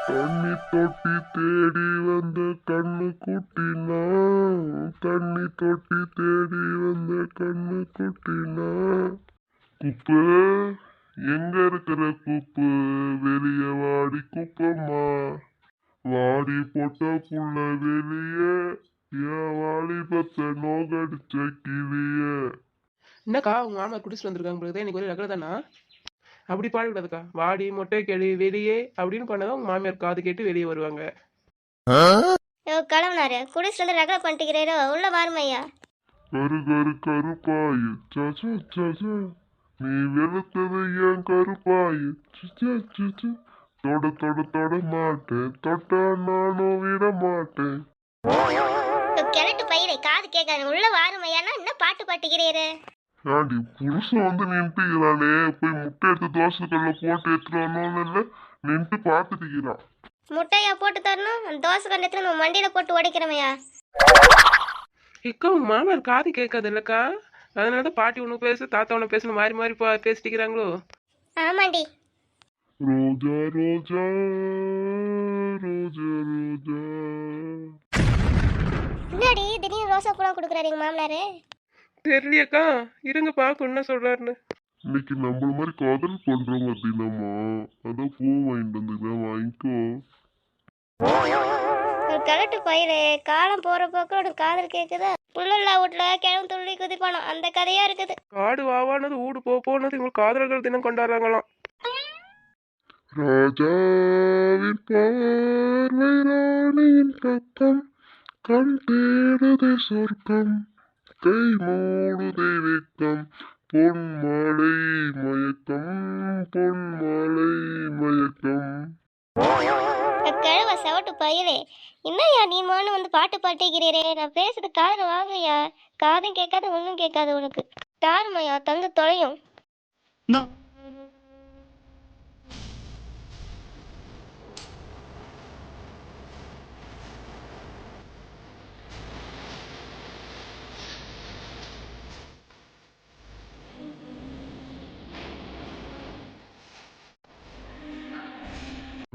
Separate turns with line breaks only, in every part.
தண்ணி தொட்டி தேடி வந்த கண்ணு குட்டினா, தண்ணி தொட்டி தேடி வந்த கண்ணு குட்டினா. குப்பு எங்க இருக்கிற குப்பு, வெளிய வாடி குப்பம்மா. வாடி போட்ட புள்ள வெளியே, என் வாலிபத்தை நோகடிச்ச கிளிய.
என்னக்கா உங்க மாமா குடிச்சிட்டு வந்திருக்காங்க இன்னைக்கு ஒரே ரகல தானா? அப்படி பாடக்கூடாதுக்கா. வாடி மொட்டை கேள்வி வெளியே அப்படின்னு பண்ணதான் உங்க மாமியார் காது கேட்டு வெளியே வருவாங்க.
கிளம்புனாரு குடிச்சிட்டு வந்து ரகலை பண்ணிக்கிறீரோ, உள்ள வாருமையா.
கரு கரு கருப்பாயு சச்சா சச்சா, நீ வெளுத்தது ஏன் கருப்பாயு சுச்சா சுச்சு. தொட தொட தொட மாட்டேன், தொட்டா நானும் விட மாட்டேன்.
கிழட்டு பயிரை காது கேட்காது, உள்ள வாருமையானா என்ன பாட்டு பாட்டுக்கிறீரு?
ஏண்டி புருஷன் வந்து நின்றுக்கிறானே, போய் முட்டை எடுத்து தோசை கல்ல போட்டு எடுத்துட்டு வரணும்னு இல்லை, நின்று பார்த்துட்டுக்கிறான்.
முட்டையா போட்டு தரணும், அந்த தோசை கண்டத்துல நம்ம மண்டியில போட்டு உடைக்கிறமையா.
இக்கா உங்க மாமியார் காது கேட்காது இல்லக்கா, அதனாலதான் பாட்டி ஒண்ணு பேசு தாத்தா ஒண்ணு பேசணும் மாறி மாறி பேசிட்டுக்கிறாங்களோ.
ஆமாண்டி.
ரோஜா ரோஜா ரோஜா ரோஜா.
என்னடி திடீர்னு ரோசா பூலாம் கொடுக்குறாரு எங்க மாமனாரு?
தெரியலையக்கா, இருங்க பாக்க என்ன சொல்றாருன்னு.
இன்னைக்கு நம்மள மாதிரி காதல் பண்றோங்க தினமா, அதான் பூ வாங்கிட்டு வந்துதான் வாங்கிக்கோ.
கிழட்டு பயிரே, காலம் போற போக்கு உனக்கு காதல் கேக்குதா? புள்ளல்லா வீட்டுல கிழம் துள்ளி குதிப்பானோ, அந்த கதையா இருக்குது.
காடு வாவானது ஊடு போனது உங்களுக்கு காதலர்கள் தினம் கொண்டாடுறாங்களாம்.
ராஜாவின் பார்வை ராணியின் பக்கம், கண் தேடுதே சொர்க்கம், கை மூடுதே வெக்கம், பொன் மாலை மயக்கம், பொன் மாலை மயக்கம்.
கிழவ செவட்டு பயிரே, என்னய்யா நீ மானு வந்து பாட்டு பாட்டிக்கிறீரே? நான் பேசுறது காதுல வாங்கய்யா. காதும் கேட்காது ஒன்றும் கேட்காது உனக்கு. தாருமையா தந்து தொலையும்.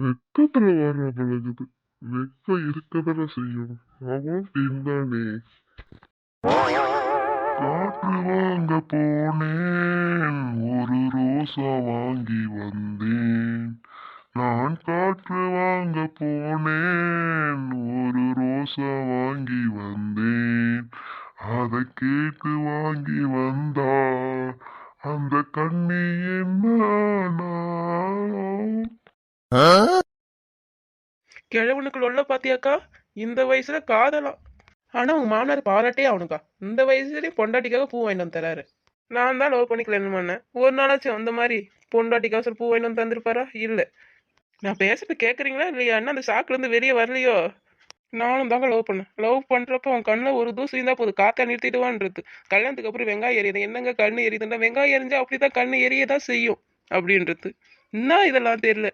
வெக்கத்துல வர பழகுது, வெக்கம் இருக்கதான செய்யும், அவன் பின்தானே. காற்று வாங்க போனேன், ஒரு ரோசா வாங்கி வந்தேன். நான் காற்று வாங்க போனேன், ஒரு ரோசா வாங்கி வந்தேன். அதை கேட்டு வாங்கி வந்தா அந்த கண்ணி என்ன.
கிழவனுக்கு உள்ள பாத்தியாக்கா, இந்த வயசுல காதலாம். ஆனா உங்க மாமனார் பாராட்டே அவனுக்கா, இந்த வயசுலயே பொண்டாட்டிக்காக பூ வாங்கிட்டு வந்து தராரு. நான் தான் லவ் பண்ணி கல்யாணம் பண்ணேன், ஒரு நாளாச்சும் அந்த மாதிரி பொண்டாட்டிக்காக சொல்லி பூ வாங்கிட்டு வந்து தந்திருப்பாரா? இல்ல. நான் பேசுறது கேக்குறீங்களா இல்லையா? என்ன அந்த ஷாக்ல இருந்து வெளியே வரலையோ? நானும் தாங்க லவ் பண்ணேன். லவ் பண்றப்ப அவன் கண்ணுல ஒரு தூசு இருந்தா போதும், காத்தா நிறுத்திடுவான்றது. கல்யாணத்துக்கு அப்புறம் வெங்காயம் எரியுது, என்னங்க கண்ணு எரியுதுன்னா, வெங்காயம் எரிஞ்சா அப்படிதான் கண்ணு எரியதான் செய்யும் அப்படின்றது. என்ன இதெல்லாம் தெரியல.